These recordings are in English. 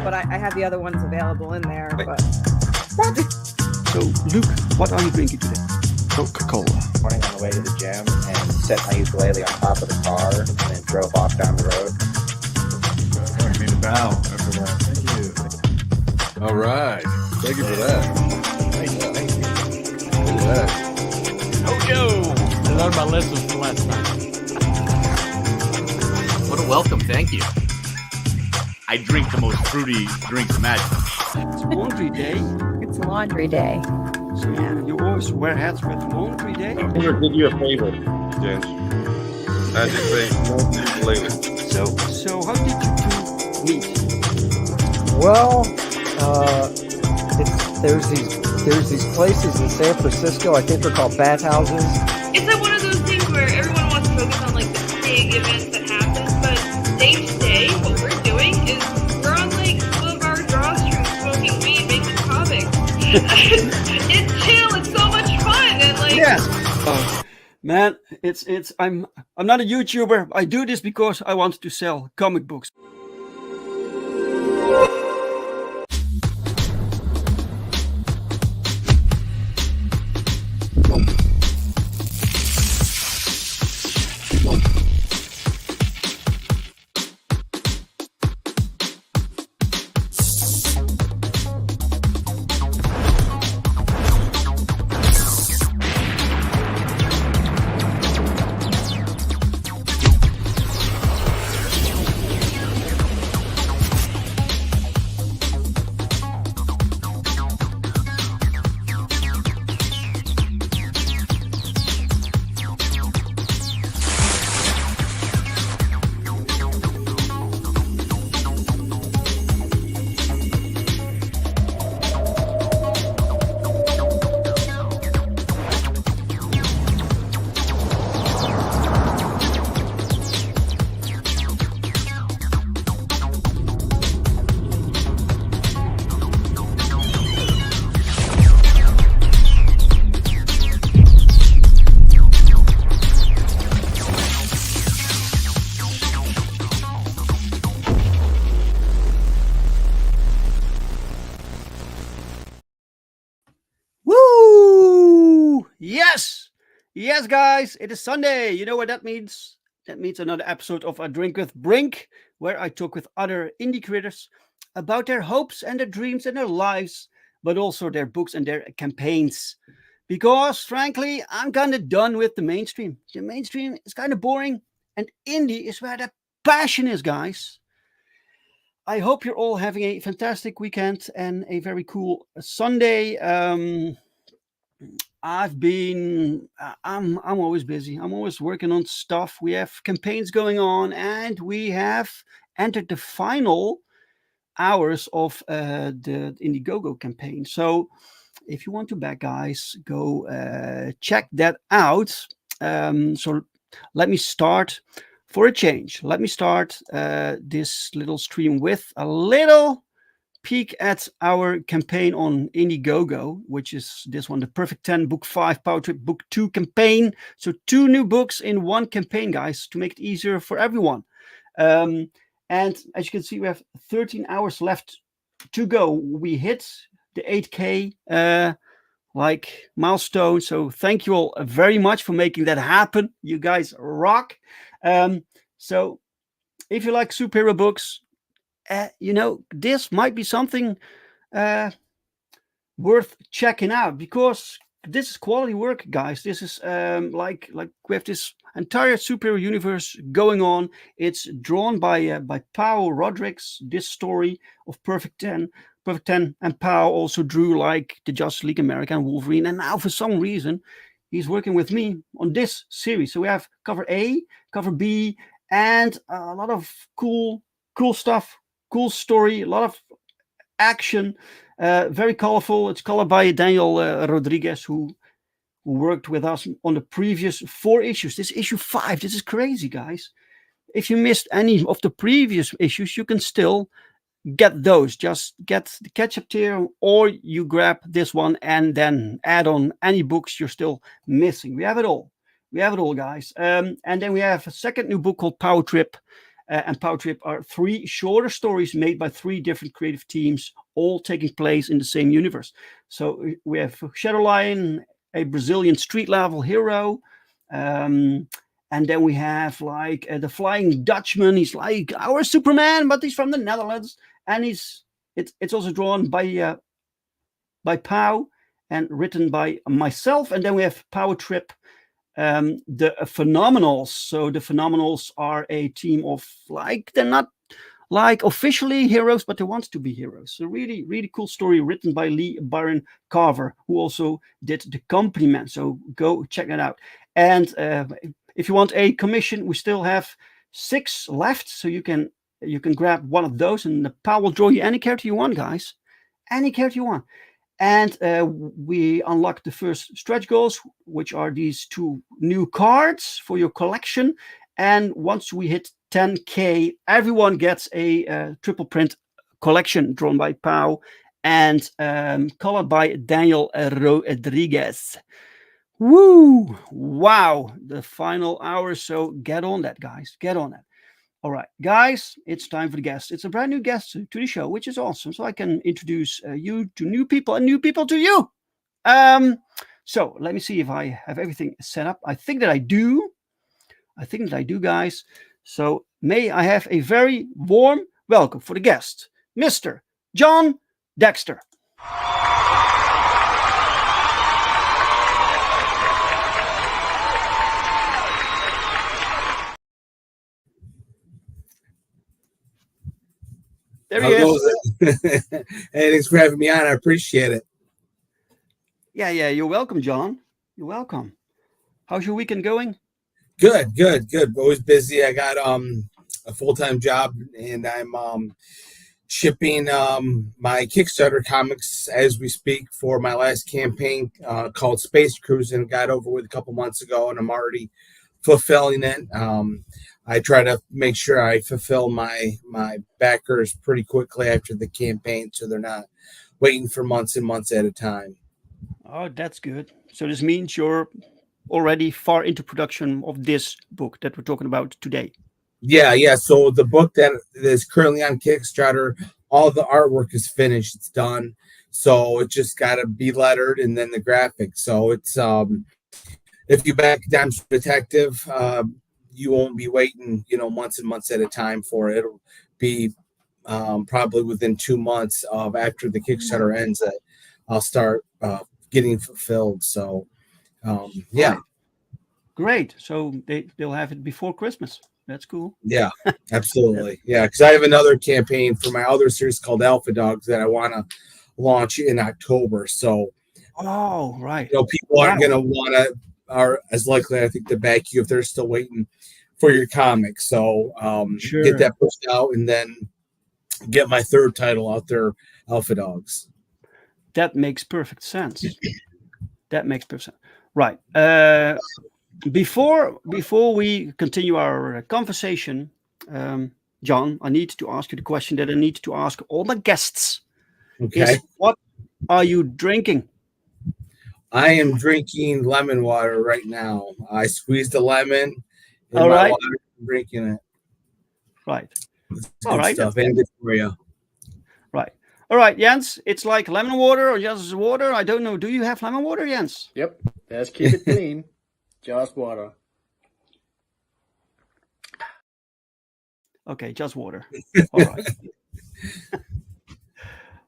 But I have the other ones available in there. But What? So, Luke, what are you drinking today? Coca-Cola. Morning on the way to the gym and set my ukulele on top of the car and then drove off down the road. I need a bow after that. Thank you. All right. Thank you for that. Thank you. Look at that. Ojo! I learned my lesson from last time. What a welcome, thank you. I drink the most fruity drink imaginable. It's laundry day. it's laundry day. So you always wear hats with laundry day? I'm going to do you a favor, Jens. I just say no ukulele. So how did you two meet? Well, there's these places in San Francisco. I think they're called bathhouses. It's like one of those things where everyone wants to focus on like the big events that happen, but day to day, what we're doing is we're on like Boulevard Drawstream smoking weed, making comics. It's chill. It's so much fun, and like Yes. Man, I'm not a YouTuber. I do this because I want to sell comic books. Woo! Yes, guys, it is Sunday. You know what that means? That means another episode of A Drink With Brink, where I talk with other indie creators about their hopes and their dreams and their lives, but also their books and their campaigns. Because, frankly, I'm kind of done with the mainstream. The mainstream is kind of boring, and indie is where the passion is, guys. I hope you're all having a fantastic weekend and a very cool Sunday. I'm always busy. I'm always working on stuff. We have campaigns going on, and we have entered the final hours of the Indiegogo campaign. So if you want to back, guys, go check that out. So let me start. For a change, let me start this little stream with a little peek at our campaign on Indiegogo, which is this one, the Perfect 10 Book 5 POWERTRIP Book 2 campaign. So 2 new books in one campaign, guys, to make it easier for everyone. And as you can see, we have 13 hours left to go. We hit the 8K milestone. So thank you all very much for making that happen. You guys rock. So if you like superhero books, this might be something worth checking out, because this is quality work, guys. This is like we have this entire superhero universe going on. It's drawn by Powell Rodriguez. This story of Perfect 10, and Powell also drew like the Justice League America and Wolverine. And now for some reason, he's working with me on this series. So we have cover A, cover B, and a lot of cool stuff, cool story, a lot of action. Very colorful. It's colored by Daniel Rodriguez, who worked with us on the previous 4 issues. This is issue 5. This is crazy, guys. If you missed any of the previous issues, you can still get those. Just get the catch-up tier, or you grab this one and then add on any books you're still missing. We have it all. We have it all, guys. And then we have a second new book called POWERTRIP. And POWERTRIP are 3 shorter stories made by 3 different creative teams, all taking place in the same universe. So we have Shadow Lion, a Brazilian street level hero. And then we have like the Flying Dutchman. He's like our Superman, but he's from the Netherlands. And it's also drawn by Pow and written by myself. And then we have POWERTRIP, the Phenomenals. So the Phenomenals are a team of they're not like officially heroes, but they want to be heroes. So really, really cool story written by Lee Byron Carver, who also did The Company Man. So go check it out. And if you want a commission, we still have 6 left. So you can grab one of those, and the Power will draw you any character you want, guys. Any character you want. And we unlock the first stretch goals, which are these 2 new cards for your collection. And once we hit 10K, everyone gets a triple print collection drawn by Pow and colored by Daniel Rodriguez. Woo! Wow! The final hour. So get on that, guys. Get on that. All right, guys, it's time for the guest. It's a brand new guest to the show, which is awesome. So I can introduce you to new people and new people to you. So let me see if I have everything set up. I think that I do. Guys. So may I have a very warm welcome for the guest, Mr. Jon Dexter. There he is. Hey, thanks for having me on. I appreciate it. Yeah, you're welcome, Jon. You're welcome. How's your weekend going? Good. Always busy. I got a full-time job, and I'm shipping my Kickstarter comics as we speak for my last campaign called Space Cruise, and got over with a couple months ago, and I'm already fulfilling it. I try to make sure I fulfill my backers pretty quickly after the campaign, so they're not waiting for months and months at a time. Oh, that's good. So this means you're already far into production of this book that we're talking about today. Yeah. So the book that is currently on Kickstarter, all the artwork is finished. It's done. So it just got to be lettered, and then the graphics. So it's if you back down to Detective, you won't be waiting, months and months at a time for it. It'll be probably within 2 months of after the Kickstarter ends that I'll start getting fulfilled. So yeah. Great. So they'll have it before Christmas. That's cool. Yeah, absolutely. Yeah, because I have another campaign for my other series called Alpha Dogs that I want to launch in October. So, right. People aren't going to want to, are as likely, I think, to back you if they're still waiting for your comic. So, sure. Get that pushed out, and then get my 3rd title out there, Alpha Dogs. That makes perfect sense. Right. Before we continue our conversation, Jon, I need to ask you the question that I need to ask all my guests. Okay. What are you drinking? I am drinking lemon water right now. I squeezed a lemon in all my right. water, drinking it. Right. It's all right. Stuff. And good for you. Right. All right, Jens. It's like lemon water or just water. I don't know. Do you have lemon water, Jens? Yep. Let's keep it clean. Just water. Okay, just water. All right.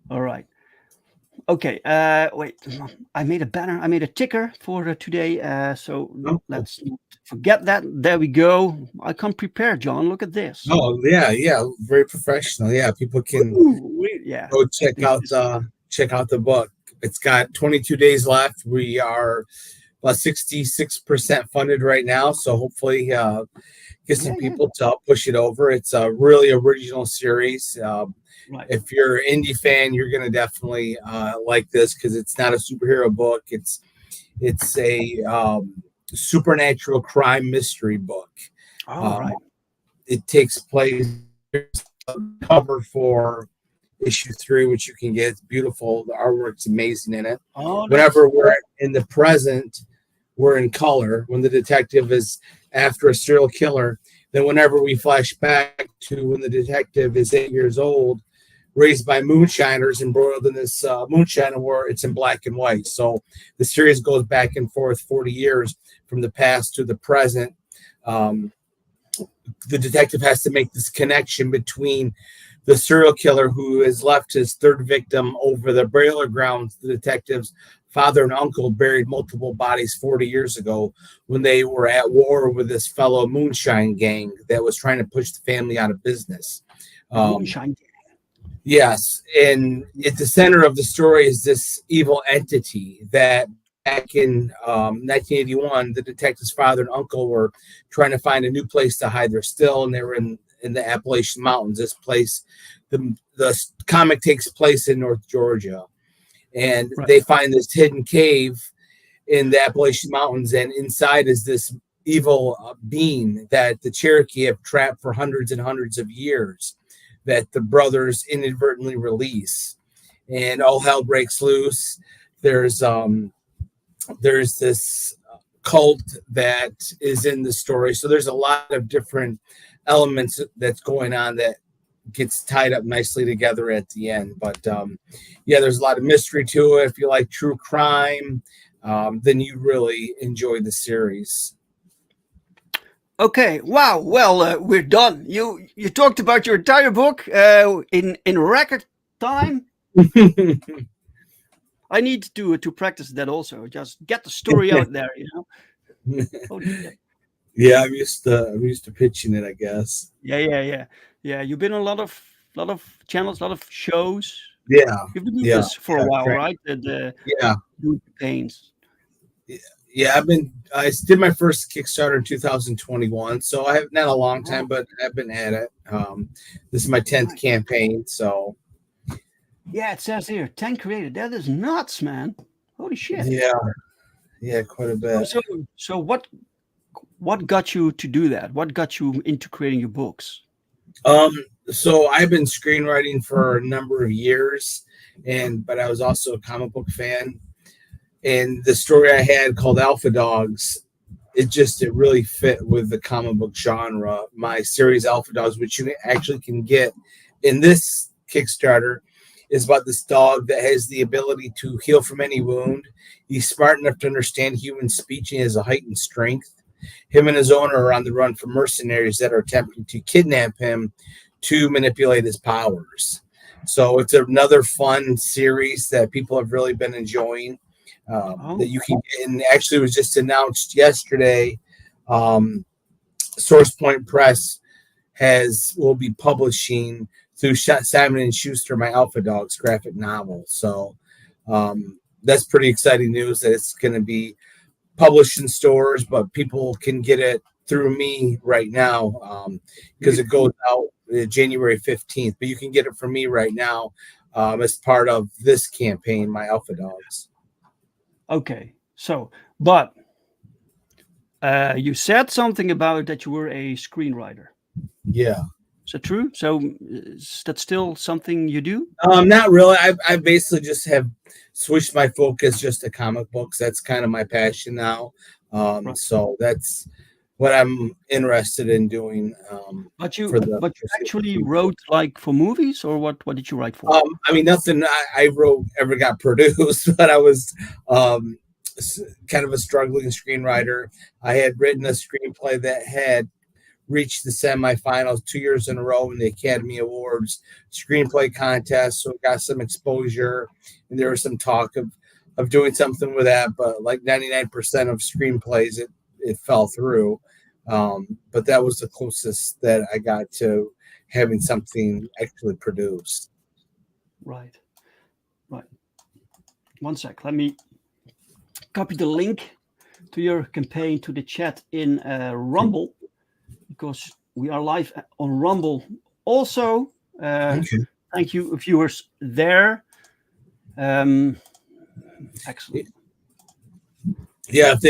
All right. Okay. Wait. I made a banner. I made a ticker for today. So let's not forget that. There we go. I come prepared, John. Look at this. Oh yeah, very professional. Yeah, people can Yeah. go check out the book. It's got 22 days left. We are about 66% funded right now, so hopefully get some people to help push it over. It's a really original series. Right. If you're an indie fan, you're gonna definitely like this because it's not a superhero book. It's a supernatural crime mystery book. Right. It takes place cover for issue 3, which you can get. It's beautiful. The artwork's amazing in it. Whenever we're in the present, we're in color. When the detective is after a serial killer, then whenever we flash back to when the detective is 8 years old, raised by moonshiners and broiled in this moonshine war, it's in black and white. So the series goes back and forth 40 years from the past to the present. The detective has to make this connection between the serial killer who has left his third victim over the burial grounds. The detective's father and uncle buried multiple bodies 40 years ago when they were at war with this fellow moonshine gang that was trying to push the family out of business. Moonshine gang. Yes, and at the center of the story is this evil entity that back in 1981, the detective's father and uncle were trying to find a new place to hide their still, and they were in the Appalachian Mountains. This place, the comic takes place in North Georgia, and they find this hidden cave in the Appalachian Mountains, and inside is this evil being that the Cherokee have trapped for hundreds and hundreds of years that the brothers inadvertently release, and all hell breaks loose. There's this cult that is in the story. So there's a lot of different elements that's going on that gets tied up nicely together at the end. But there's a lot of mystery to it. If you like true crime, then you really enjoy the series. Okay. Wow. Well, we're done. You talked about your entire book in record time. I need to practice that also. Just get the story out there, Yeah, I'm used to pitching it, I guess. Yeah. You've been on a lot of channels, a lot of shows. Yeah, you've been doing this for a while, right? Doing campaigns. Yeah, I did my first Kickstarter in 2021, so I have not a long time, but I've been at it. This is my 10th campaign, so. Yeah, it says here 10 created. That is nuts, man. Holy shit. Yeah, quite a bit. So what got you to do that? What got you into creating your books? So I've been screenwriting for a number of years, but I was also a comic book fan. And the story I had called Alpha Dogs, it really fit with the comic book genre. My series Alpha Dogs, which you actually can get in this Kickstarter, is about this dog that has the ability to heal from any wound. He's smart enough to understand human speech and has a heightened strength. Him and his owner are on the run from mercenaries that are attempting to kidnap him to manipulate his powers. So it's another fun series that people have really been enjoying. That you can get, and actually was just announced yesterday. Source Point Press will be publishing through Simon & Schuster my Alpha Dogs graphic novel. So that's pretty exciting news that it's going to be published in stores, but people can get it through me right now because it goes out January 15th. But you can get it from me right now as part of this campaign, my Alpha Dogs. Okay, so, but you said something about that you were a screenwriter. Yeah. Is that true? So is that still something you do? Not really. I basically just have switched my focus just to comic books. That's kind of my passion now. So that's what I'm interested in doing. But you actually wrote like for movies, or what did you write for? I mean, nothing I wrote ever got produced, but I was kind of a struggling screenwriter. I had written a screenplay that had reached the semifinals 2 years in a row in the Academy Awards screenplay contest. So it got some exposure, and there was some talk of doing something with that, but like 99% of screenplays, it fell through. But that was the closest that I got to having something actually produced. Right. One sec. Let me copy the link to your campaign to the chat in Rumble, because we are live on Rumble also. Thank you, viewers there. Excellent. Yeah, if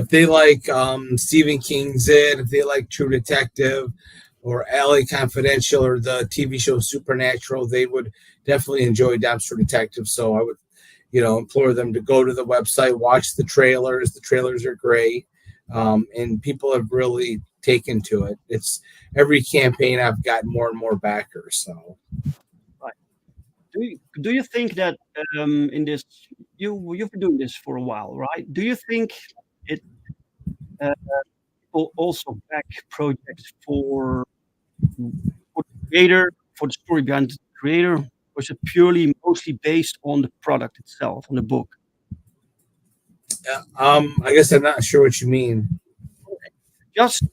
they like Stephen King's It, if they like True Detective or LA Confidential or the TV show Supernatural, they would definitely enjoy Dumpster Detective. So I would, implore them to go to the website, watch the trailers. The trailers are great, and people have really taken to it. It's every campaign I've gotten more and more backers. So, right. Do you think that in this you've been doing this for a while, right? Do you think it will also back projects for the creator, for the story behind the creator? Or is it purely mostly based on the product itself, on the book? I guess I'm not sure what you mean. Just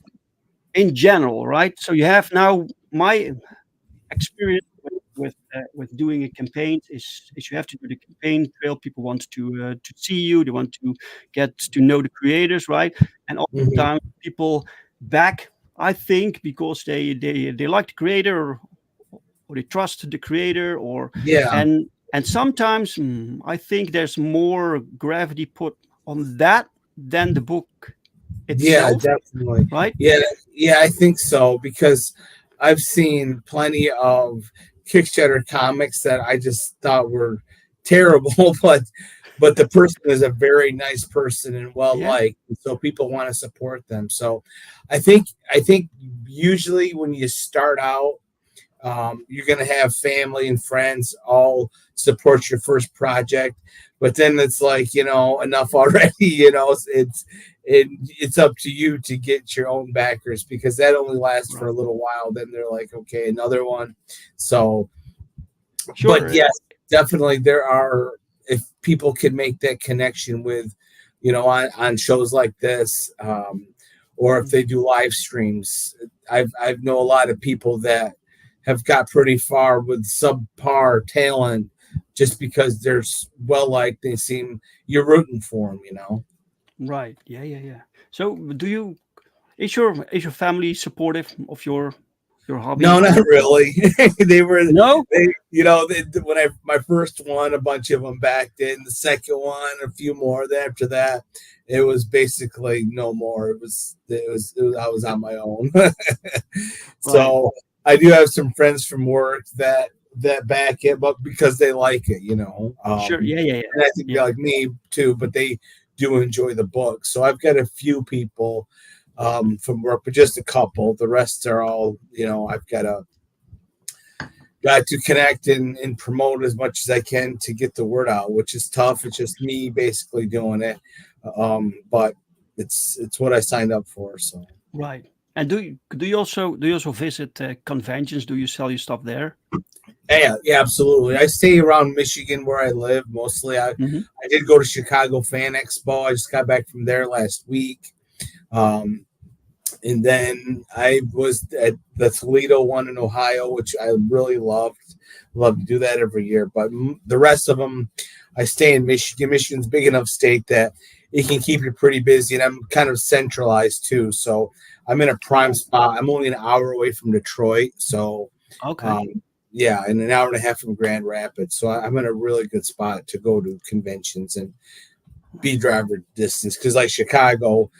in general, right? So you have now my experience with doing a campaign is you have to do the campaign trail. People want to see you. They want to get to know the creators, right? And oftentimes people back, I think, because they like the creator or they trust the creator, and sometimes I think there's more gravity put on that than the book itself. Yeah, definitely. Right? Yeah, I think so, because I've seen plenty of Kickstarter comics that I just thought were terrible, but the person is a very nice person and well liked, so people want to support them. So I think usually when you start out, you're going to have family and friends all support your first project, but then it's like, enough already. It's up to you to get your own backers, because that only lasts for a little while. Then they're like, okay, another one. So, sure. But yes, definitely there are, if people can make that connection with, on shows like this, or if they do live streams. I've know a lot of people that have got pretty far with subpar talent just because they're well liked. They seem, you're rooting for them, Right. Yeah. So is your family supportive of your hobby? No, not really. They were when my first one, a bunch of them backed in. The second one, a few more. Then after that, it was basically no more. It was I was on my own. So I do have some friends from work that back it, but because they like it, Sure. Yeah. And I think they like me too, but they do enjoy the book. So I've got a few people from work, but just a couple. The rest are all, I've got to connect and promote as much as I can to get the word out, which is tough. It's just me basically doing it. But it's what I signed up for. So right. And do you also visit conventions? Do you sell your stuff there? Yeah, absolutely. I stay around Michigan where I live mostly. I did go to Chicago Fan Expo. I just got back from there last week. And then I was at the Toledo one in Ohio, which I really loved. Love to do that every year. But the rest of them, I stay in Michigan. Michigan's a big enough state that it can keep you pretty busy. And I'm kind of centralized too. So I'm in a prime spot. I'm only an hour away from Detroit. So, and an hour and a half from Grand Rapids. So I'm in a really good spot to go to conventions and be driver distance. Because like Chicago,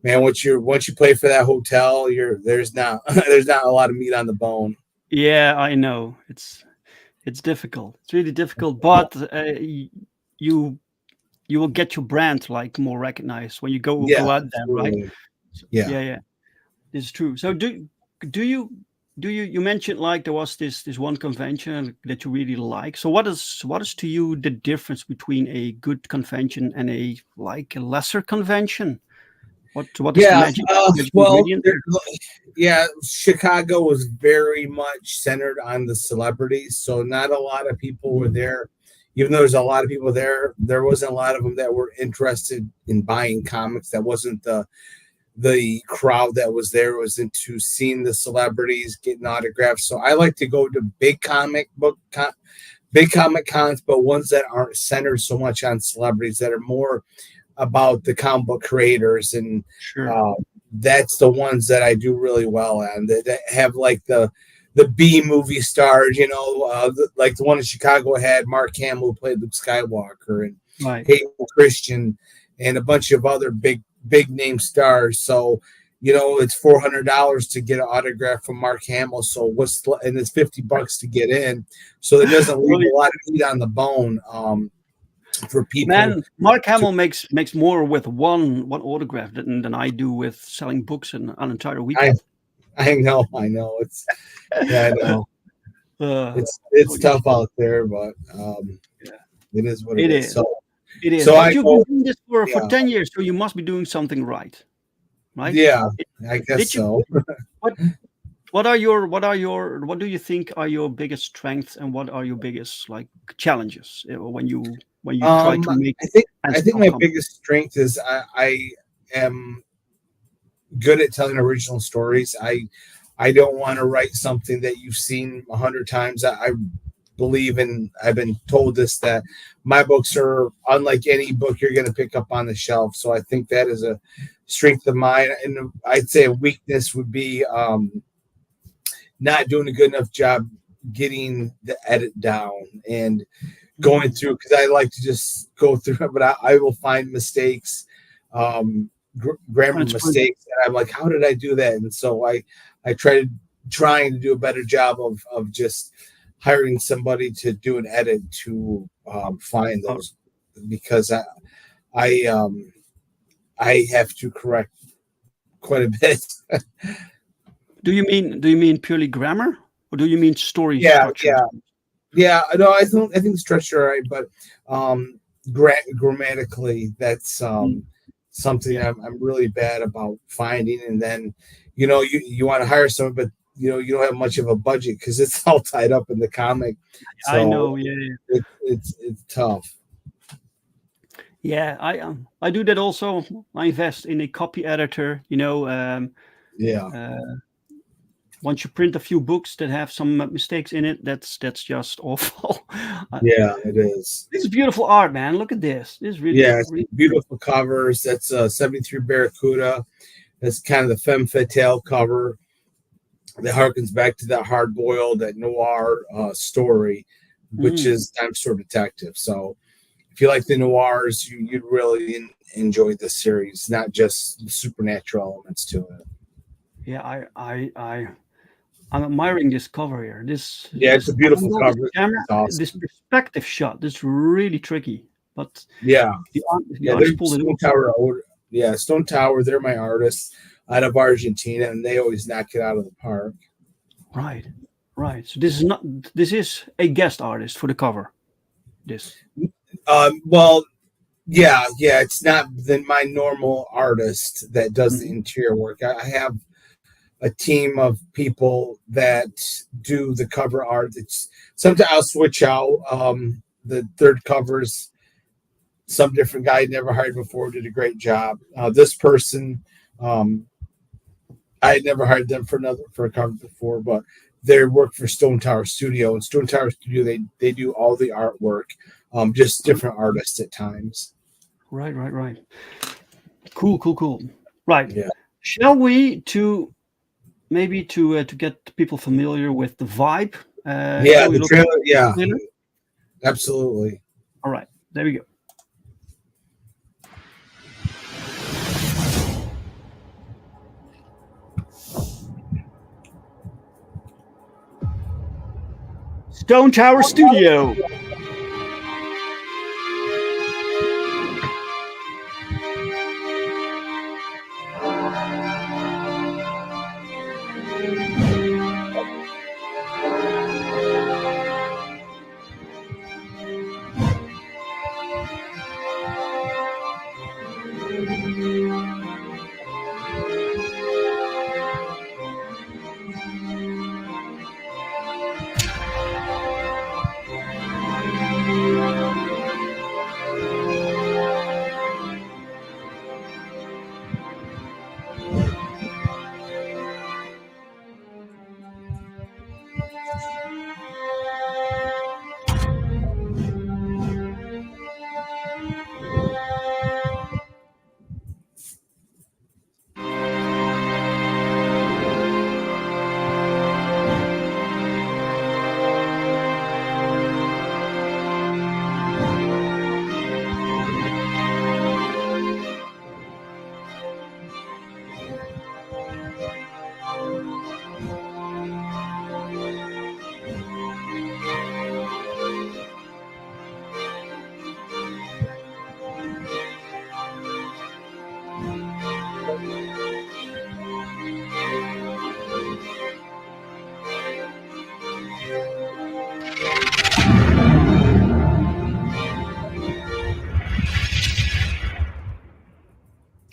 man, once you pay for that hotel, there's not a lot of meat on the bone. Yeah, I know. It's difficult. It's really difficult, but you will get your brand like more recognized when you go out there, right? Yeah. This is true. So do you mentioned like there was this one convention that you really like. So what is to you the difference between a good convention and a lesser convention? What is the magic? Well, ingredient? Chicago was very much centered on the celebrities, so not a lot of people were there. Even though there's a lot of people there, there wasn't a lot of them that were interested in buying comics. That wasn't the crowd that was there. It was into seeing the celebrities, getting autographs. So I like to go to big comic cons, but ones that aren't centered so much on celebrities, that are more about the comic book creators, and that's the ones that I do really well on. That have like the B movie stars, like the one in Chicago had Mark Hamill, who played Luke Skywalker, and Hayden Christian, and a bunch of other big name stars. So it's $400 to get an autograph from Mark Hamill. So and it's $50 to get in. So it doesn't leave a lot of meat on the bone. For people, man, Mark Hamill makes more with one autograph than I do with selling books in an entire weekend. I know. It's I know. It's tough out there, but it is what it is. So it is. So you've been doing this for 10 years, so you must be doing something right? Yeah, I guess so. What do you think are your biggest strengths, and what are your biggest challenges when you try to make? I think my biggest strength is I am good at telling original stories. I don't want to write something that you've seen 100 times. I believe in. I've been told this, that my books are unlike any book you're going to pick up on the shelf. So I think that is a strength of mine, and I'd say a weakness would be not doing a good enough job getting the edit down and going through, because I like to just go through it, but I will find mistakes, grammar mistakes, and I'm like, how did I do that? And so I trying to do a better job of just hiring somebody to do an edit to find those, because I have to correct quite a bit. Do you mean purely grammar, or do you mean story structure? Yeah. No, I think structure, right, but grammatically, that's something I'm really bad about finding. And then you want to hire someone, but you don't have much of a budget because it's all tied up in the comic. So I know. It's tough. Yeah, I do that also. I invest in a copy editor. Once you print a few books that have some mistakes in it, that's just awful. Yeah, it is. This is beautiful art, man. Look at this. This is really, it's beautiful covers. That's 73 Barracuda. That's kind of the femme fatale cover that harkens back to that hard-boiled, that noir story, which is Time Store Detective. So if you like the noirs, you'd really enjoy this series, not just the supernatural elements to it. Yeah, I'm admiring this cover here. It's a beautiful cover. Awesome. This perspective shot, this is really tricky. But Stone Tower, they're my artists out of Argentina, and they always knock it out of the park. Right. So this is a guest artist for the cover. It's not my normal artist that does the interior work. I have a team of people that do the cover art. Sometimes I'll switch out the third covers. Some different guy I'd never hired before did a great job. This person, I had never hired them for a cover before, but they work for Stone Tower Studio. And Stone Tower Studio, they do all the artwork, just different artists at times. Right. Cool. Right. Yeah. Shall we to get people familiar with the vibe? The trailer. Yeah. Absolutely. All right. There we go. Stone Tower Studio.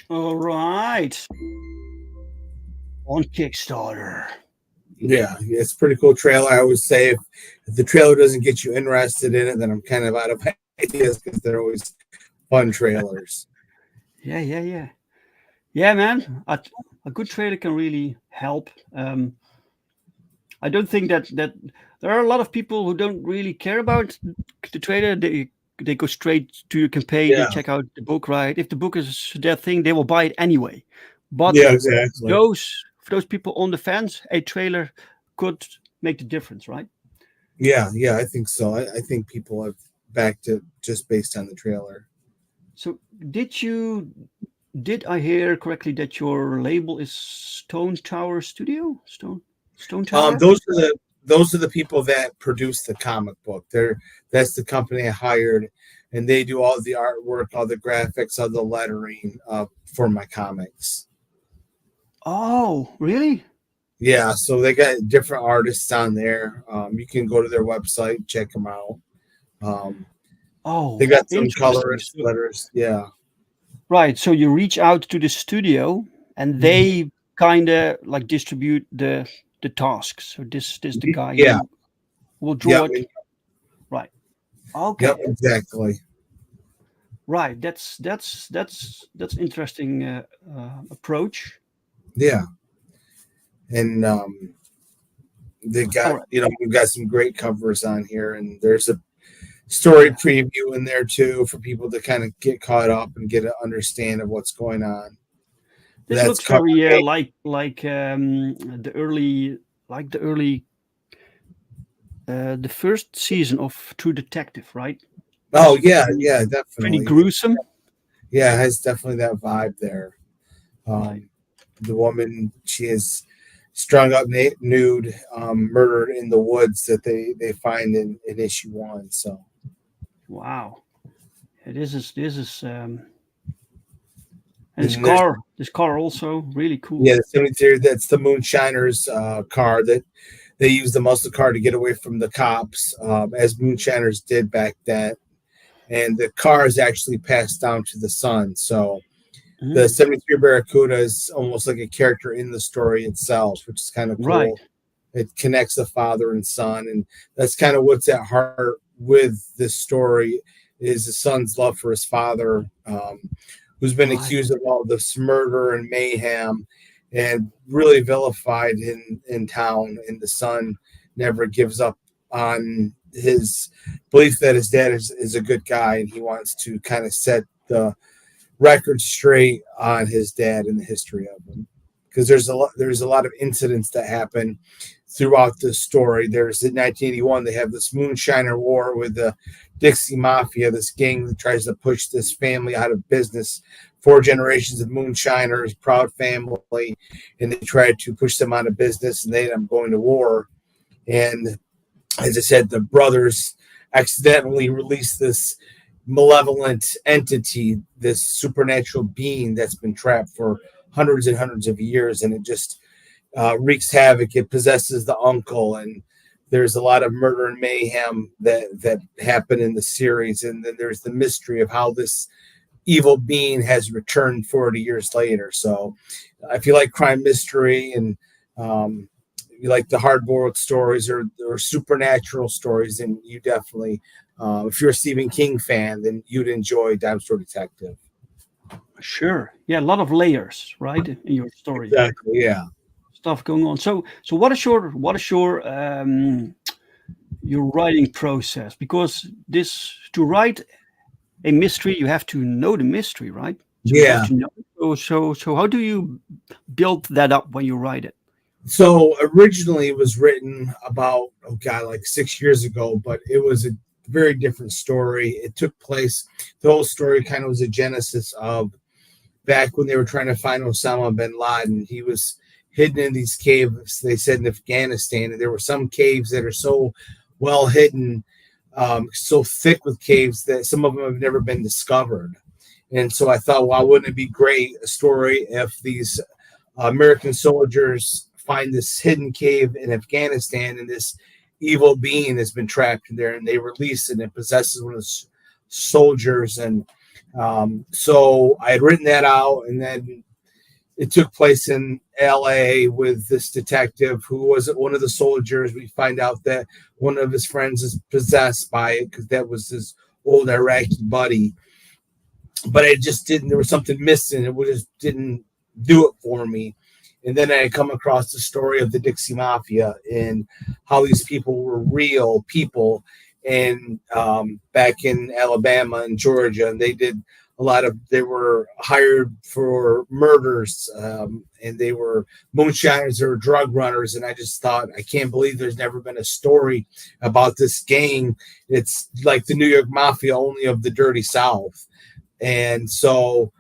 All right. On Kickstarter. Yeah, it's a pretty cool trailer. I always say if the trailer doesn't get you interested in it, then I'm kind of out of ideas because they're always fun trailers. Yeah, man. A good trailer can really help. I don't think that there are a lot of people who don't really care about the trailer. They go straight to your campaign. Yeah. They check out the book, right? If the book is their thing, they will buy it anyway. But Yeah, exactly. for those people on the fence, a trailer could make the difference, right? Yeah, I think so. I think people have backed it just based on the trailer. So did I hear correctly that your label is Stone Tower Studio? Stone Tower? Those are the people that produce the comic book. That's the company I hired, and they do all the artwork, all the graphics, all the lettering for my comics. Oh, really? Yeah, so they got different artists on there. You can go to their website, check them out. They got some colorists, letters. Yeah. Right. So you reach out to the studio, and they kind of like distribute the tasks. So this is the guy who will draw it. Right. Okay. Yep, exactly. Right. That's interesting approach. Yeah. And they got we've got some great covers on here, and there's a story preview in there too for people to kind of get caught up and get an understand of what's going on. This looks very like the first season of True Detective, right? Oh yeah, definitely. Pretty gruesome. Yeah, it has definitely that vibe there. Right. The woman, she is strung up nude, murdered in the woods that they find in issue 1. So wow, this is and this car also really cool. Yeah, the 73, that's the Moonshiners car that they used the muscle car to get away from the cops, as Moonshiners did back then. And the car is actually passed down to the son. So the 73 Barracuda is almost like a character in the story itself, which is kind of cool. Right. It connects the father and son, and that's kind of what's at heart with this story is the son's love for his father, who's been accused of all this murder and mayhem and really vilified in town. And the son never gives up on his belief that his dad is a good guy, and he wants to kind of set the record straight on his dad and the history of him. Because there's a lot of incidents that happen throughout the story. There's in 1981, they have this Moonshiner War with the Dixie Mafia, this gang that tries to push this family out of business. 4 generations of moonshiners, proud family, and they tried to push them out of business, and they ended up going to war. And as I said, the brothers accidentally released this malevolent entity, this supernatural being that's been trapped for hundreds and hundreds of years, and it just wreaks havoc. It possesses the uncle, and there's a lot of murder and mayhem that happen in the series. And then there's the mystery of how this evil being has returned 40 years later. So if you like crime mystery and you like the hard-boiled stories or supernatural stories, then you definitely, if you're a Stephen King fan, then you'd enjoy Dime Store Detective. Sure. Yeah, a lot of layers, right, in your story. Exactly. Yeah. Stuff going on. So what is your writing process? Because to write a mystery, you have to know the mystery, right? So you have to know. So how do you build that up when you write it? So originally it was written about, like 6 years ago, but it was a very different story. It took place, the whole story kind of was a genesis of back when they were trying to find Osama bin Laden. He was hidden in these caves, they said, in Afghanistan. And there were some caves that are so well hidden, so thick with caves that some of them have never been discovered. And so I thought, well, wouldn't it be great a story if these American soldiers find this hidden cave in Afghanistan, and this evil being has been trapped in there, and they release it, and it possesses one of the soldiers. And so I had written that out, and then it took place in LA with this detective who was one of the soldiers. We find out that one of his friends is possessed by it because that was his old Iraqi buddy. But it just didn't, there was something missing. It just didn't do it for me. And then I come across the story of the Dixie Mafia and how these people were real people. And back in Alabama and Georgia, and they did a lot of, they were hired for murders, and they were moonshiners, they were drug runners. And I just thought, I can't believe there's never been a story about this gang. It's like the New York Mafia, only of the dirty South. And so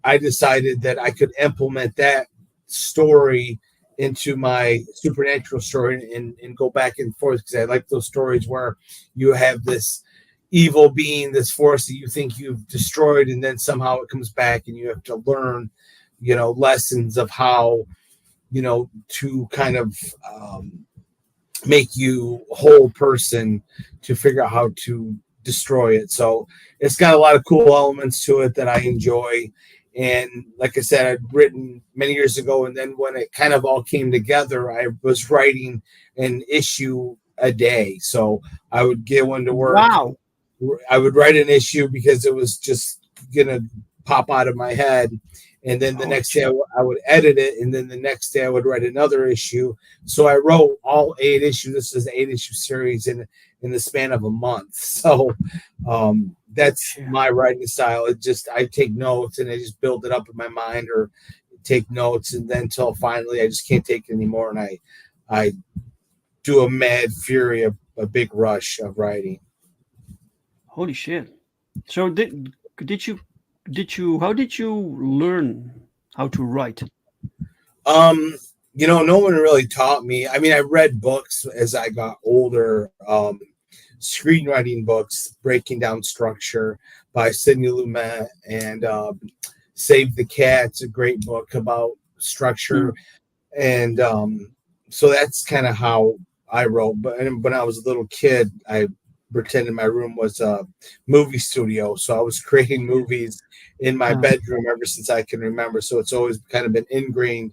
I decided that I could implement that story into my supernatural story and go back and forth, because I like those stories where you have this evil being, this force that you think you've destroyed, and then somehow it comes back and you have to learn, you know, lessons of how, you know, to kind of make you a whole person to figure out how to destroy it. So it's got a lot of cool elements to it that I enjoy. And like I said, I'd written many years ago, and then when it kind of all came together, I was writing an issue a day. So I would get one to work. Wow. I would write an issue because it was just gonna pop out of my head, and then the next day I would edit it, and then the next day I would write another issue. So I wrote all 8 issues. This is an 8-issue series in the span of a month. So that's my writing style. It just, I take notes and I just build it up in my mind, or take notes, and then until finally I just can't take it anymore, and I do a mad fury, a big rush of writing. Holy shit! So did you how did you learn how to write? You know, no one really taught me. I mean, I read books as I got older, screenwriting books, breaking down structure by Sidney Lumet, and Save the Cat's a great book about structure. And so that's kind of how I wrote. But when I was a little kid, I pretended my room was a movie studio, so I was creating movies in my bedroom ever since I can remember. So it's always kind of been ingrained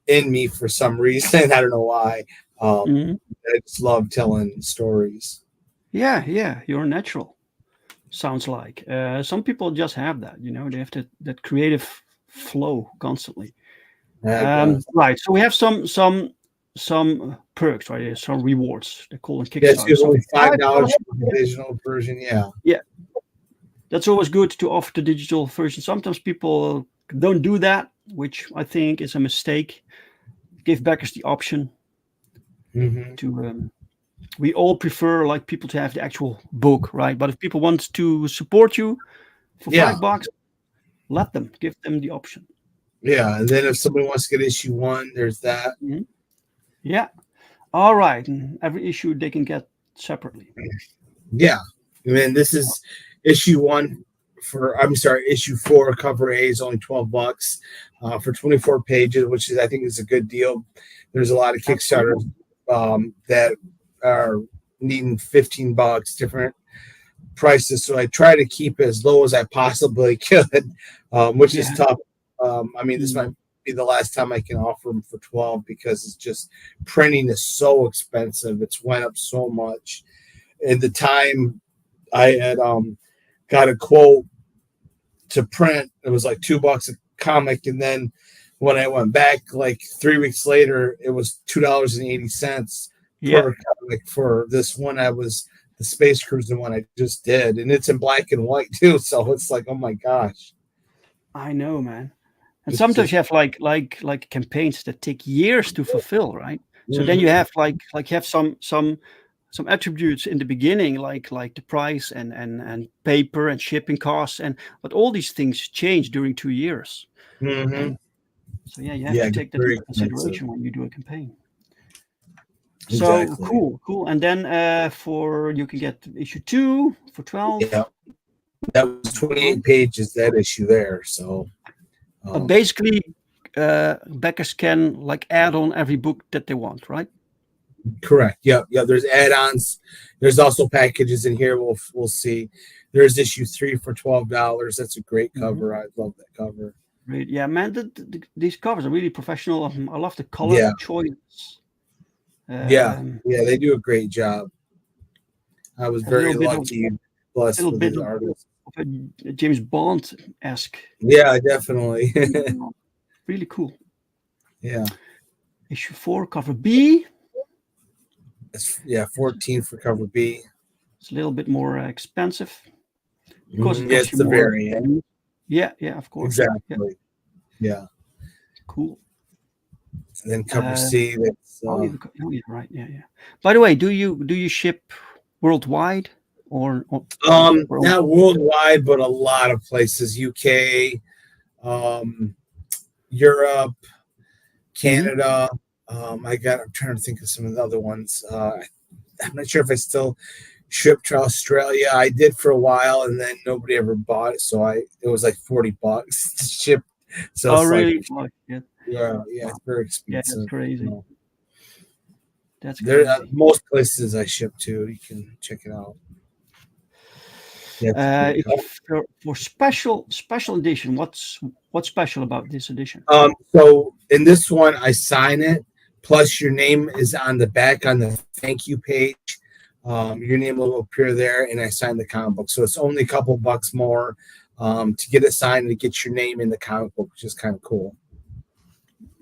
in me for some reason. I don't know why. I just love telling stories. Yeah, you're natural. Sounds like some people just have that. You know, they have that creative flow constantly. Right. So we have some perks, right? Some rewards. They call them Kickstarter. Yes, only $5 for the digital version. Yeah. That's always good to offer the digital version. Sometimes people don't do that, which I think is a mistake. Give backers the option to. We all prefer like people to have the actual book, right? But if people want to support you for $5, let them. Give them the option. Yeah, and then if somebody wants to get issue 1, there's that. Yeah. All right. And every issue they can get separately. Yeah. And then this is issue 1 issue 4, cover A is only $12 for 24 pages, which is, I think, is a good deal. There's a lot of Kickstarters that are needing $15, different prices. So I try to keep it as low as I possibly could, which is tough. I mean, this might be the last time I can offer them for 12, because it's just, printing is so expensive. It's went up so much. At the time I had got a quote to print, it was like $2 a comic, and then when I went back like 3 weeks later, it was $2.80 per comic for this one. I was the Space Cruiser one I just did, and it's in black and white too. So it's like, oh my gosh. I know, man. And sometimes you have like campaigns that take years to fulfill, right? So then you have like you have some attributes in the beginning, like the price and paper and shipping costs, but all these things change during 2 years. So you have to take that into consideration when you do a campaign. Exactly. So cool. And then you can get issue 2 for $12. That was 28 pages, that issue there. So basically, backers can like add on every book that they want, right? correct. Yep. There's add-ons. There's also packages in here. We'll see. There's issue 3 for $12. That's a great cover. I love that cover. Great. Yeah, man. These covers are really professional. I love the color choice. They do a great job. I was very lucky, blessed with these artists. Of a James Bond-esque. Yeah, definitely. Really cool. Yeah. Issue 4, cover B. 14 for cover B. It's a little bit more expensive. Because it's the variant. Yeah, of course. Exactly. Yeah. Cool. And then cover C. That's right. Yeah. By the way, do you ship worldwide or not worldwide, but a lot of places? UK, Europe, Canada. I'm trying to think of some of the other ones. I'm not sure if I still ship to Australia. I did for a while, and then nobody ever bought it, so it was like $40 to ship. So really? Yeah, it's very expensive. Yeah, that's crazy. That's there. crazy. Most places I ship to, you can check it out. For special edition, what's special about this edition? So in this one, I sign it. Plus, your name is on the back on the thank you page. Your name will appear there, and I sign the comic book. So it's only a couple bucks more to get it signed and to get your name in the comic book, which is kind of cool.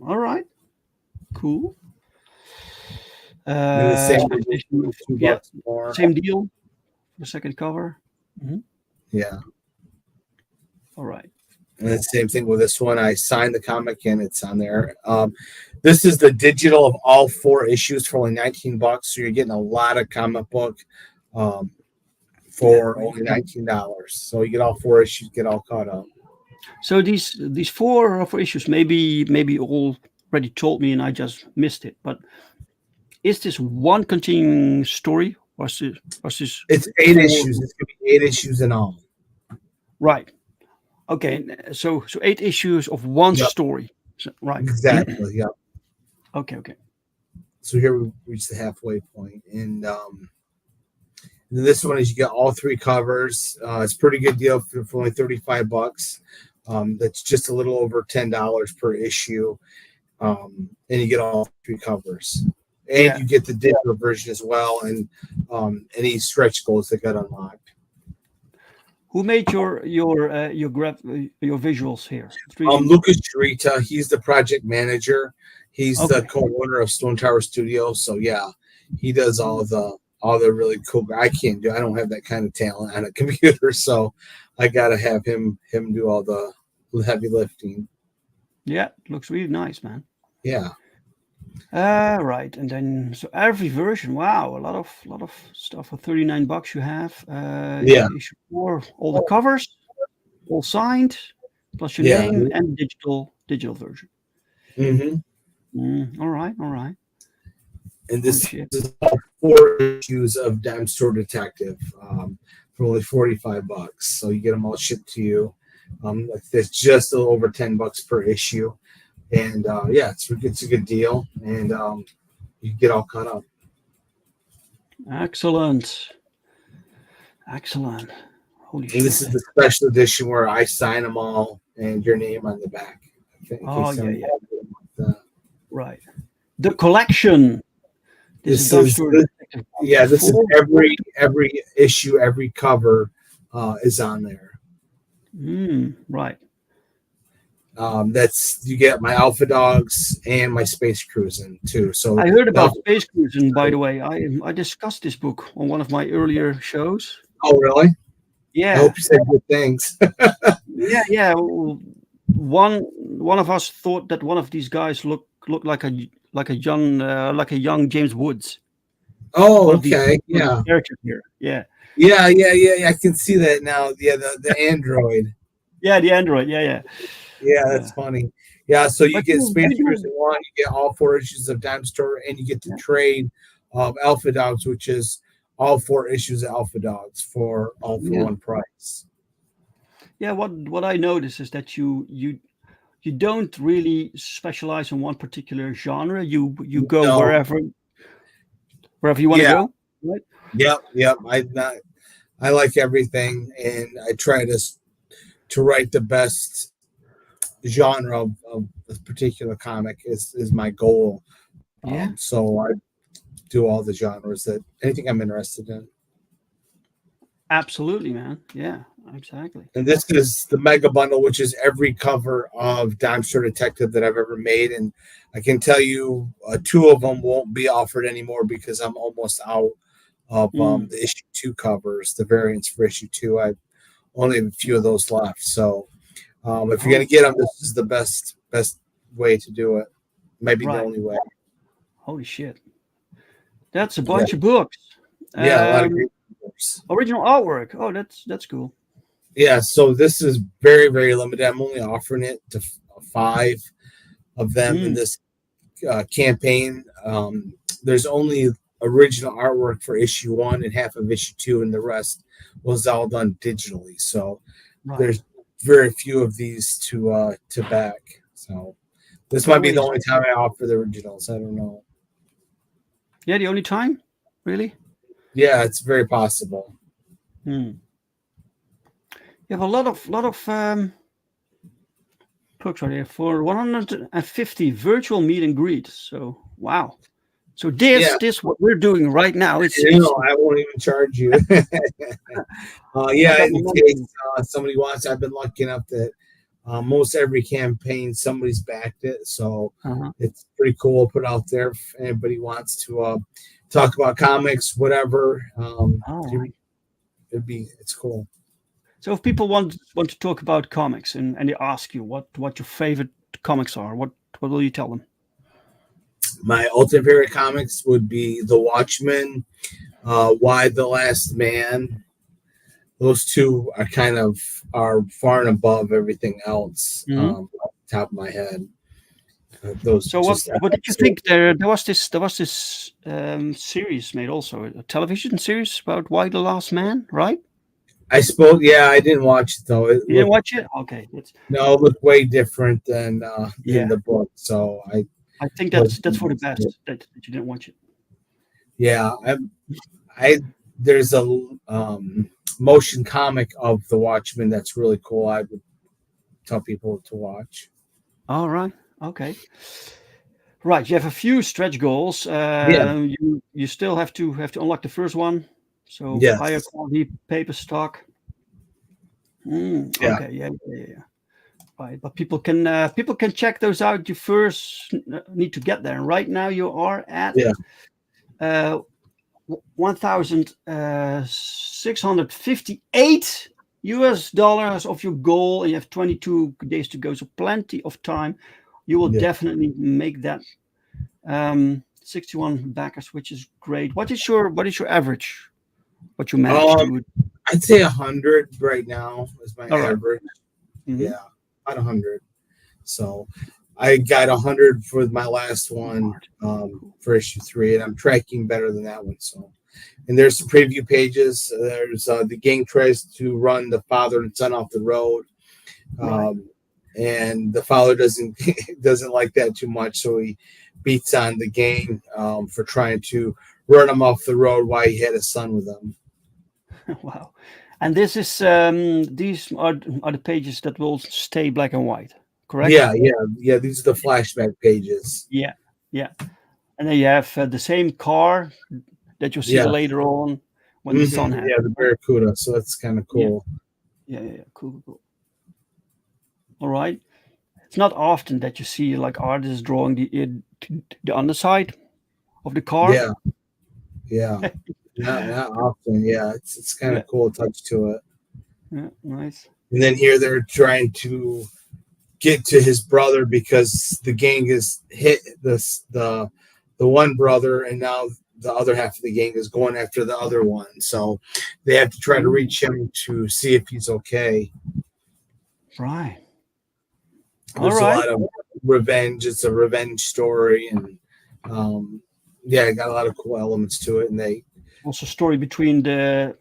All right, cool. Same deal. The second cover. Mm-hmm. Yeah. All right. And the same thing with this one. I signed the comic and it's on there. This is the digital of all 4 issues for only $19. So you're getting a lot of comic book for only $19. So you get all 4 issues, get all caught up. So these 4 issues, maybe already told me and I just missed it. But is this one continuing story? Or is this it's 8 issues. It's going to be 8 issues in all. Right. Okay. So 8 issues of one story. So, right. Exactly. Yeah. Okay. So here we reached the halfway point, and this one is you get all 3 covers. It's a pretty good deal for only $35. That's just a little over $10 per issue, and you get all 3 covers. And you get the digital version as well, and any stretch goals that got unlocked. Who made your visuals here? Lucas Chirita. He's the project manager. He's the co-owner of Stone Tower Studios. So yeah, he does all the really cool. I don't have that kind of talent on a computer, so I gotta have him do all the heavy lifting. Yeah, looks really nice, man. Yeah. Right, and then so every version, wow, a lot of stuff for $39 you have. Issue 4, all the covers, all signed, plus your name and digital version. Mm-hmm. All right. And this is all 4 issues of Dime Store Detective for only $45. So you get them all shipped to you. It's just a little over $10 per issue. And it's a good deal, and you get all caught up. Excellent. Holy shit. This is the special edition where I sign them all and your name on the back. Right. The collection. This is every issue, every cover is on there. Right. That's you get my Alpha Dogs and my Space Cruising too. So I heard about Space Cruising, by the way. I discussed this book on one of my earlier shows. Oh, really? Yeah. I hope you said good things. Yeah. One of us thought that one of these guys looked like a young James Woods. Oh, okay. Yeah. Here. Yeah. I can see that now. Yeah, the android. Yeah, the android. Yeah. Yeah, that's funny. Yeah, so you get Space Cruising 1, you get all 4 issues of Dime Store, and you get the trade of Alpha Dogs, which is all 4 issues of Alpha Dogs for all for one price. Yeah, what I notice is that you don't really specialize in one particular genre. You go No. wherever you want to Yeah. go, right? Yep. I like everything, and I try to write the best genre of a particular comic is my goal. Yeah, So I do all the genres that anything I'm interested in. absolutely, man. Yeah, exactly. And this is the mega bundle, which is every cover of Dime Store Detective that I've ever made. And I can tell you, two of them won't be offered anymore because I'm almost out of the issue 2 covers, the variants for issue 2. I only have a few of those left. So if you're gonna get them, this is the best way to do it. Maybe the only way. Holy shit, that's a bunch of books. Yeah, a lot of great books. Original artwork. Oh, that's cool. Yeah, so this is very, very limited. I'm only offering it to 5 of them in this campaign. There's only original artwork for issue 1 and half of issue 2, and the rest was all done digitally. So there's very few of these to back. So this might be the only time I offer the originals. I don't know. Yeah, the only time, really? Yeah, it's very possible. You have a lot of books right here for 150 virtual meet and greets. So wow. So this what we're doing right now. It's I won't even charge you. In case somebody wants, I've been lucky enough that most every campaign somebody's backed it, so it's pretty cool to put out there if anybody wants to talk about comics, whatever. It's cool. So if people want to talk about comics and they ask you what your favorite comics are, what will you tell them? My ultimate favorite comics would be The Watchmen, Why the Last Man. Those two are far and above everything else off the top of my head. So what did you think? There was this series made also, a television series about Why the Last Man, right? I suppose, yeah. I didn't watch it though. You didn't watch it? Okay. No, it looked way different than the book. So I think that's for the best that you didn't watch it. Yeah, there's a motion comic of The Watchmen that's really cool. I would tell people to watch. All right. Okay. Right. You have a few stretch goals. You still have to unlock the first one. So higher quality paper stock. Okay. Yeah. Right. But people can check those out. You first need to get there. And right now you are at $1,658 of your goal, and you have 22 days to go. So plenty of time. You will definitely make that. 61 backers, which is great. What is your average? What you manage to? I'd say 100 right now is my average. Yeah, about 100. So I got 100 for my last one for issue 3, and I'm tracking better than that one. So, and there's some preview pages. There's the gang tries to run the father and son off the road, and the father doesn't like that too much, so he beats on the gang for trying to run him off the road while he had a son with him. Wow. And this is these are the pages that will stay black and white, correct? Yeah. These are the flashback pages. Yeah. And then you have the same car that you'll see later on when the son has. Yeah, the Barracuda. So that's kind of cool. Yeah. Cool. All right. It's not often that you see like artists drawing the underside of the car. Yeah. Not often. Yeah, it's kind of cool touch to it. Yeah, nice. And then here they're trying to get to his brother because the gang has hit the one brother, and now the other half of the gang is going after the other one. So they have to try to reach him to see if he's okay. Right. There's a lot of revenge. It's a revenge story, and it got a lot of cool elements to it. And they also story between the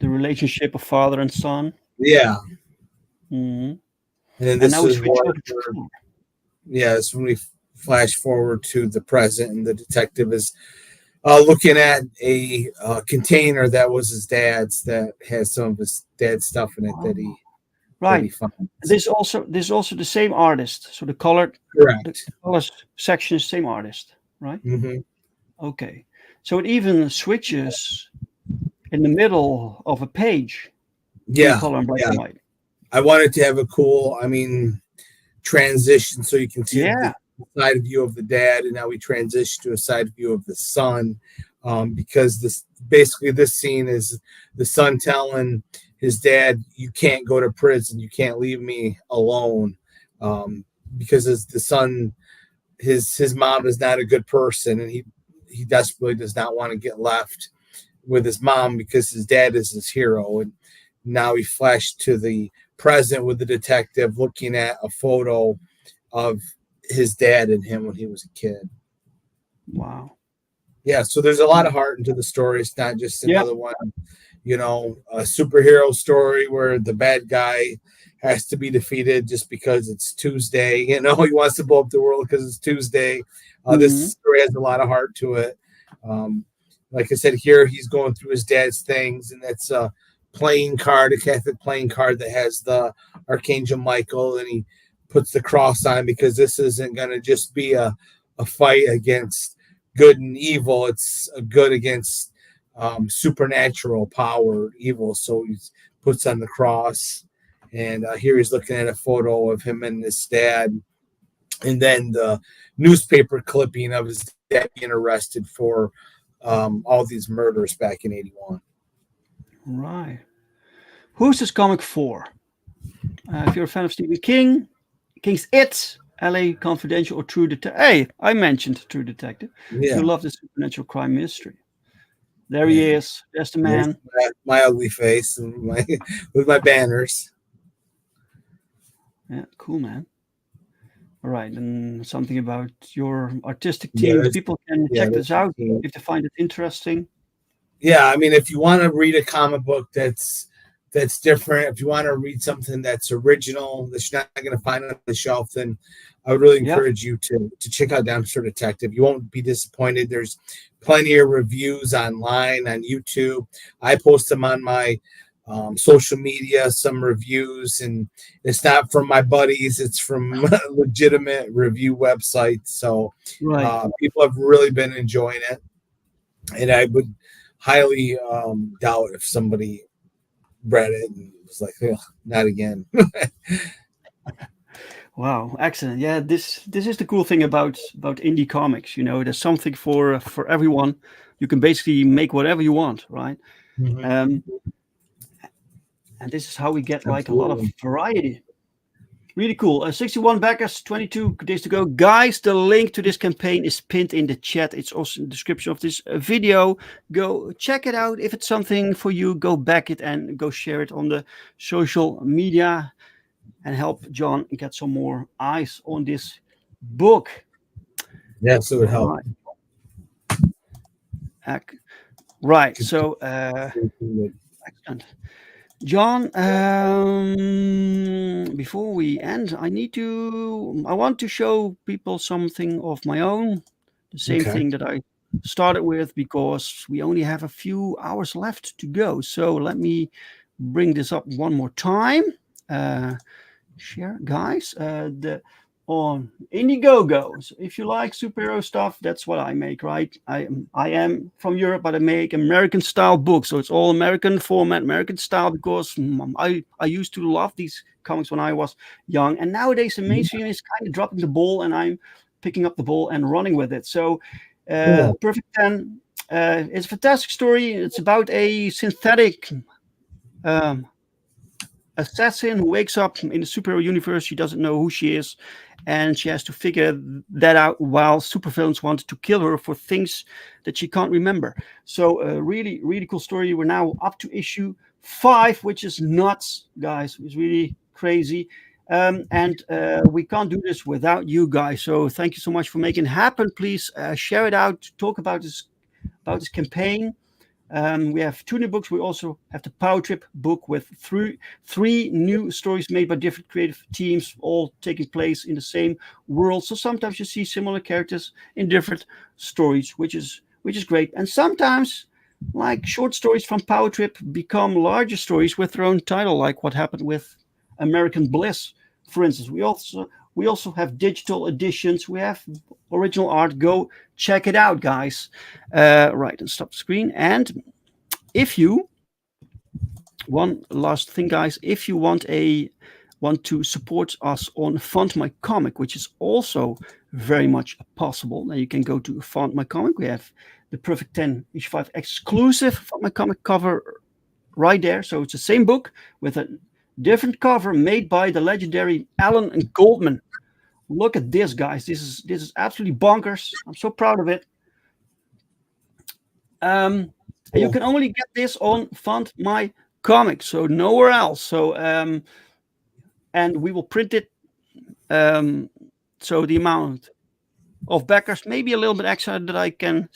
relationship of father and son. Yeah. Mhm. And then And this now we is switch one over to where, yeah, it's when we flash forward to the present, and the detective is looking at a container that was his dad's that has some of his dad's stuff in it that he right. found. This is also the same artist. So the color Correct. section is same artist, right? Hmm. Okay. So it even switches in the middle of a page between Yeah, color and black yeah. and white. I wanted to have a cool, transition so you can see Yeah. the side view of the dad, and now we transition to a side view of the son, because this scene is the son telling his dad, "You can't go to prison. You can't leave me alone," because as the son, his mom is not a good person, and he desperately does not want to get left with his mom because his dad is his hero. And now we flash to the present with the detective looking at a photo of his dad and him when he was a kid. Wow. Yeah, so there's a lot of heart into the story. It's not just Yeah. another one, a superhero story where the bad guy has to be defeated just because it's Tuesday. He wants to blow up the world because it's Tuesday. This story has a lot of heart to it. Like I said, here he's going through his dad's things, and that's a playing card, a Catholic playing card that has the Archangel Michael, and he puts the cross on because this isn't going to just be a fight against good and evil. It's a good against supernatural power, evil. So he puts on the cross, and here he's looking at a photo of him and his dad, and then the newspaper clipping of his dad being arrested for all these murders back in '81. Right. Who's this comic for? If you're a fan of Stephen King, King's It, LA Confidential, or True Detective. Hey, I mentioned True Detective. Yeah. You love the supernatural crime mystery. There he is. There's the man. My ugly face and with my banners. Yeah, cool, man. All right, and something about your artistic team. People can check this out if they find it interesting. Yeah, if you want to read a comic book that's different, if you want to read something that's original that you're not going to find on the shelf, then I would really encourage you to check out Dumpster Detective. You won't be disappointed. There's plenty of reviews online on YouTube. I post them on my social media, some reviews, and it's not from my buddies, it's from legitimate review websites. So people have really been enjoying it, and I would highly doubt if somebody read it and was like, "Ugh, not again." Wow, excellent. Yeah, this is the cool thing about indie comics. There's something for everyone. You can basically make whatever you want, right? Mm-hmm. And this is how we get like a lot of variety. Really cool. 61 backers, 22 days to go. Guys, the link to this campaign is pinned in the chat. It's also in the description of this video. Go check it out. If it's something for you, go back it and go share it on the social media and help Jon get some more eyes on this book. Yes, it would help. Right. So, excellent. Jon, before we end, I want to show people something of my own. The same thing that I started with, because we only have a few hours left to go. So let me bring this up one more time. Share, guys, on Indiegogo. So if you like superhero stuff, that's what I make, right? I am from Europe, but I make American style books. So it's all American format, American style, because I used to love these comics when I was young. And nowadays the mainstream is kind of dropping the ball, and I'm picking up the ball and running with it. So Perfect 10, it's a fantastic story. It's about a synthetic assassin who wakes up in the superhero universe. She doesn't know who she is, and she has to figure that out while supervillains want to kill her for things that she can't remember. So really, really cool story. We're now up to issue 5, which is nuts, guys. It's really crazy. And we can't do this without you guys. So thank you so much for making it happen. Please share it out, talk about this campaign. We have 2 new books. We also have the POWERTRIP book with three new stories made by different creative teams, all taking place in the same world. So sometimes you see similar characters in different stories, which is great. And sometimes, like, short stories from POWERTRIP become larger stories with their own title, like what happened with American Bliss, for instance. We also have digital editions. We have original art. Go check it out, guys. Right, and stop the screen. And if you, one last thing, guys, if you want to support us on Fund My Comic, which is also very much possible, then you can go to Fund My Comic. We have the Perfect 10 issue 5 exclusive Fund My Comic cover right there. So it's the same book with a different cover made by the legendary Allan Goldman. Look at this, guys. This is absolutely bonkers. I'm so proud of it. You can only get this on Fund My Comic, so nowhere else. So and we will print it. So the amount of backers, maybe a little bit extra, that I can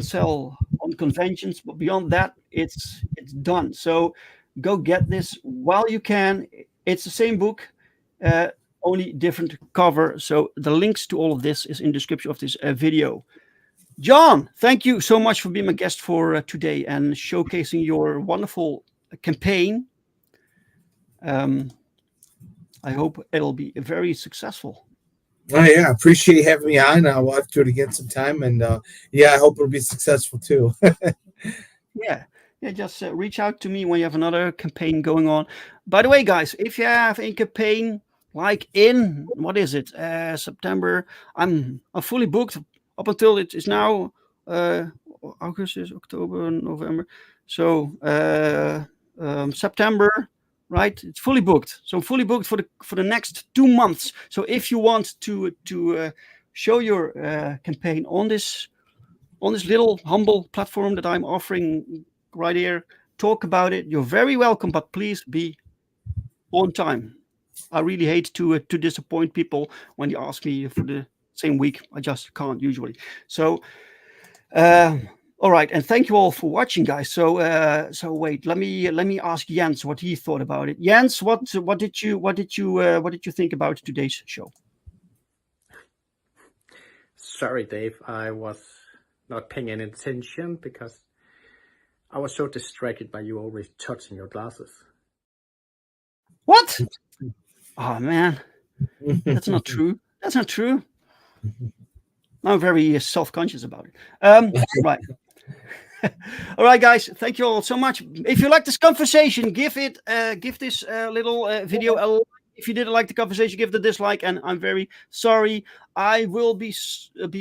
sell on conventions, but beyond that, it's done. So go get this while you can. It's the same book, only different cover. So the links to all of this is in the description of this video. Jon, thank you so much for being my guest for today and showcasing your wonderful campaign. I hope it'll be very successful. Oh, yeah, appreciate you having me on. We'll have to do it again sometime, and I hope it'll be successful too. Yeah, just reach out to me when you have another campaign going on. By the way, guys, if you have a campaign like in, what is it, September, I'm fully booked up until it is now August, is October, November. So September, right? It's fully booked. So fully booked for the next 2 months. So if you want to show your campaign on this little humble platform that I'm offering right here, talk about it. You're very welcome, but please be on time. I really hate to disappoint people when you ask me for the same week. I just can't usually. So, all right, and thank you all for watching, guys. So wait, let me ask Jens what he thought about it. Jens, what did you think about today's show? Sorry, Dave, I was not paying any attention because I was so distracted by you always touching your glasses. What? Oh man, that's not true. That's not true. I'm very self-conscious about it. Right. All right, guys. Thank you all so much. If you like this conversation, give this little video a like. If you didn't like the conversation, give it a dislike. And I'm very sorry. I will be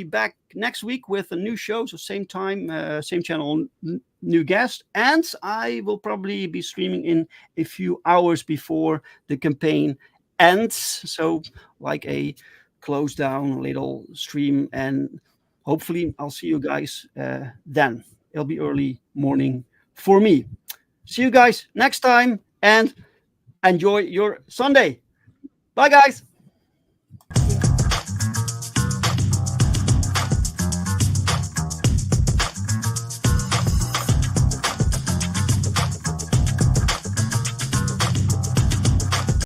back next week with a new show. So same time, same channel, new guest. And I will probably be streaming in a few hours before the campaign ends. So like a close down little stream. And hopefully I'll see you guys then. It'll be early morning for me. See you guys next time and enjoy your Sunday. Bye, guys.